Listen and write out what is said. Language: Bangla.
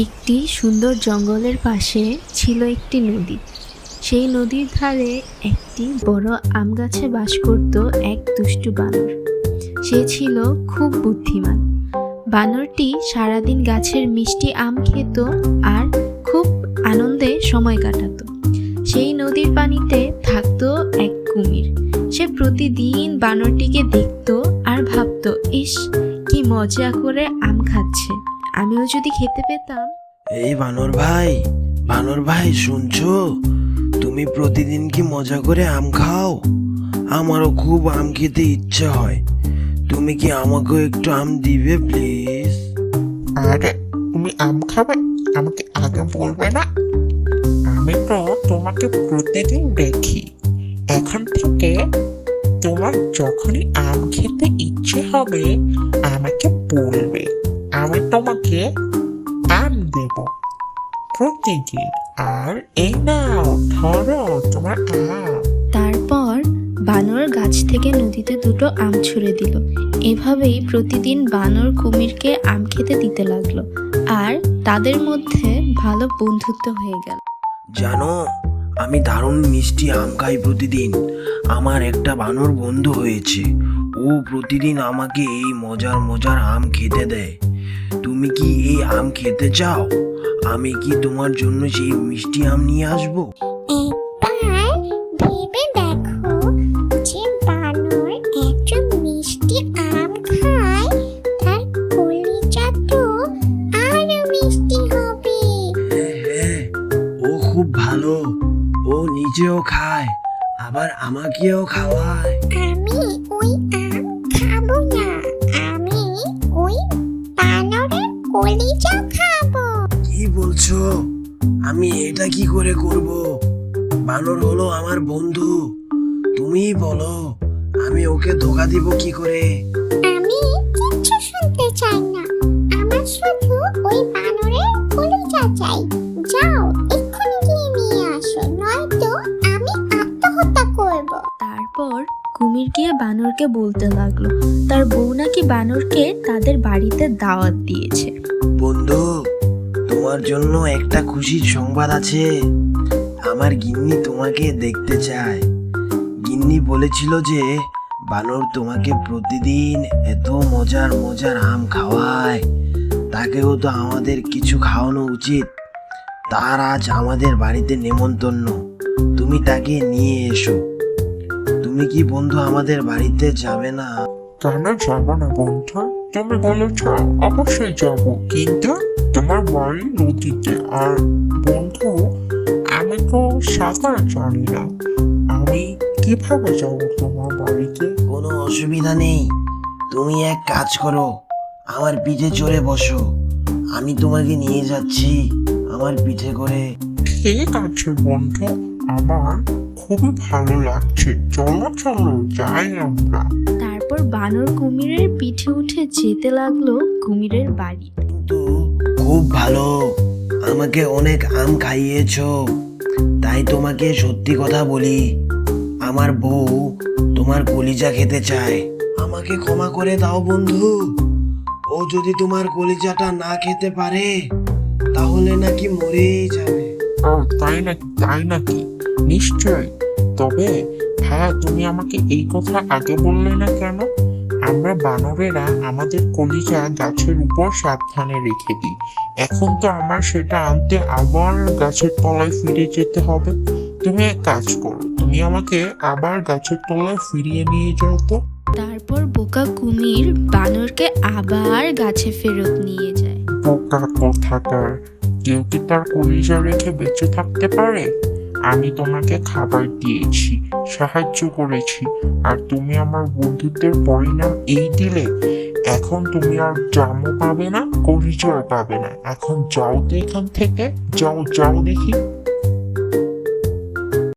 একটি সুন্দর জঙ্গলের পাশে ছিল একটি নদী। সেই নদীর ধারে একটি বড় আম গাছে বাস করত এক দুষ্টু বানর। সে ছিল খুব বুদ্ধিমান। বানরটি সারাদিন গাছের মিষ্টি আম খেত আর খুব আনন্দে সময় কাটাতো। সেই নদীর পানিতে থাকতো এক কুমির। সে প্রতিদিন বানরটিকে দেখতো আর ভাবতো, ইস, কি মজা করে আম খাচ্ছে, আমিও যদি খেতে পেতাম। এই বানর ভাই শুনছো? তুমি প্রতিদিন কি মজা করে আম খাও? আমারও খুব আম খেতে ইচ্ছে হয়। তুমি কি আমাকেও একটু আম দিবে প্লিজ? আরে তুমি আম খাবে, আমাকে আগে বলবে না? আমি তো তোমাকে প্রতিদিন দেখি। এখন থেকে তোমার যখনই আম খেতে ইচ্ছে হবে আমাকে বলবে, আমি তোমাকে আম দেব প্রতিদিন। আর এই নাও, ধরো তোমার আম। তারপর বানর গাছ থেকে নদীতে দুটো আম ছুঁড়ে দিল। এভাবেই প্রতিদিন বানর কুমিরকে আম খেতে দিতে লাগলো আর তাদের মধ্যে ভালো বন্ধুত্ব হয়ে গেল। জানো, আমি দারুণ মিষ্টি আম খাই প্রতিদিন। আমার একটা বানর বন্ধু হয়েছে, ও প্রতিদিন আমাকে এই মজার মজার আম খেতে দেয়। তুমি কি এই আম খেতে চাও? আমি কি তোমার জন্য সেই মিষ্টি আম নিয়ে আসবো? একবার ভেবে দেখো যে বানর একজন মিষ্টি আম খায়, তার কলিজা তো আরো মিষ্টি হবে। হ্যাঁ, ও খুব ভালো। ও নিজেও খায়, আবার আমাকেও খাওয়ায়। আমি ওই আম খাবো না, আমি ওই বানরের কলিজা খাবো। কি বলছো? আমি এটা কি করে করব? বানর হলো আমার বন্ধু। তুমিই বলো, আমি ওকে ধোকা দিব কি করে? আমি কিচ্ছু শুনতে চাই না, আমার শুধু ওই বানরের কলিজা চাই। যাও, এক্ষুনি গিয়ে নিয়ে আসো, নয়তো আমি আত্মহত্যা করব। তারপর কুমির গিয়ে বানরকে বলতে লাগলো তার বউ নাকি বানরকে তাদের বাড়িতে দাওয়াত দিয়েছে। বন্ধু, তোমার জন্য একটা খুশির সংবাদ আছে। আমার গিন্নি তোমাকে দেখতে চায়। গিন্নি বলেছিল যে বানর তোমাকে প্রতিদিন এত মজার মজার আম খাওয়ায়, তাকেও তো আমাদের কিছু খাওয়ানো উচিত। তার আজ আমাদের বাড়িতে নেমন্তন্ন, তুমি তাকে নিয়ে এসো। তুমি কি বন্ধু আমাদের বাড়িতে যাবে না? কেন যাব না বন্ধু? তুমি বলেছ অবশ্যই যাব, কিন্তু তোমার বাড়ি নদীতে। আর বন্ধু, আমি তো সাঁতার জানি না, আমি কিভাবে যাব তোমার বাড়িতে? কোনো অসুবিধা নেই, তুমি এক কাজ করো, আমার পিঠে চড়ে বসো। আমি তোমাকে নিয়ে যাচ্ছি আমার পিঠে করে। ঠিক আছে বন্ধু, আমার খুবই ভালো লাগছে। চলো চলো যাই আমরা। তারপর বানর কুমিরের পিঠে উঠে যেতে লাগলো কুমিরের বাড়ি। কিন্তু খুব ভালো, আমাকে অনেক আম খাইয়েছো, তাই তোমাকে সত্যি কথা বলি, আমার বউ তোমার কলিজা খেতে চায়। আমাকে ক্ষমা করে দাও বন্ধু। ও যদি তোমার কলিজাটা না খেতে পারে তাহলে নাকি মরেই যাবে। ও তাই নাকি? নিশ্চয়। তবে হ্যাঁ, তুমি আমাকে এই কথা আগে বললে না কেন? আমরা বানরেরা আমাদের কলিজা গাছের উপর সাবধানে রেখে দিই। এখন তো আমার সেটা আনতে আবার গাছের তলায় ফিরে যেতে হবে। তুমি এক কাজ করো, তুমি আমাকে আবার গাছের তলায় ফিরিয়ে নিয়ে যাও তো। তারপর বোকা কুমির বানরকে আবার গাছে ফেরত নিয়ে যায়। বোকা কোথাকার! কেউ কি তার কলিজা রেখে বেঁচে থাকতে পারে? আমি তোমাকে খাবার দিয়েছি, সাহায্য করেছি, আর তুমি আমার বন্ধুত্বের পরিণাম এই দিলে। এখন তুমি আর জামও পাবে না, কলিজাও পাবে না। এখন যাও তো এখান থেকে, যাও যাও দেখি।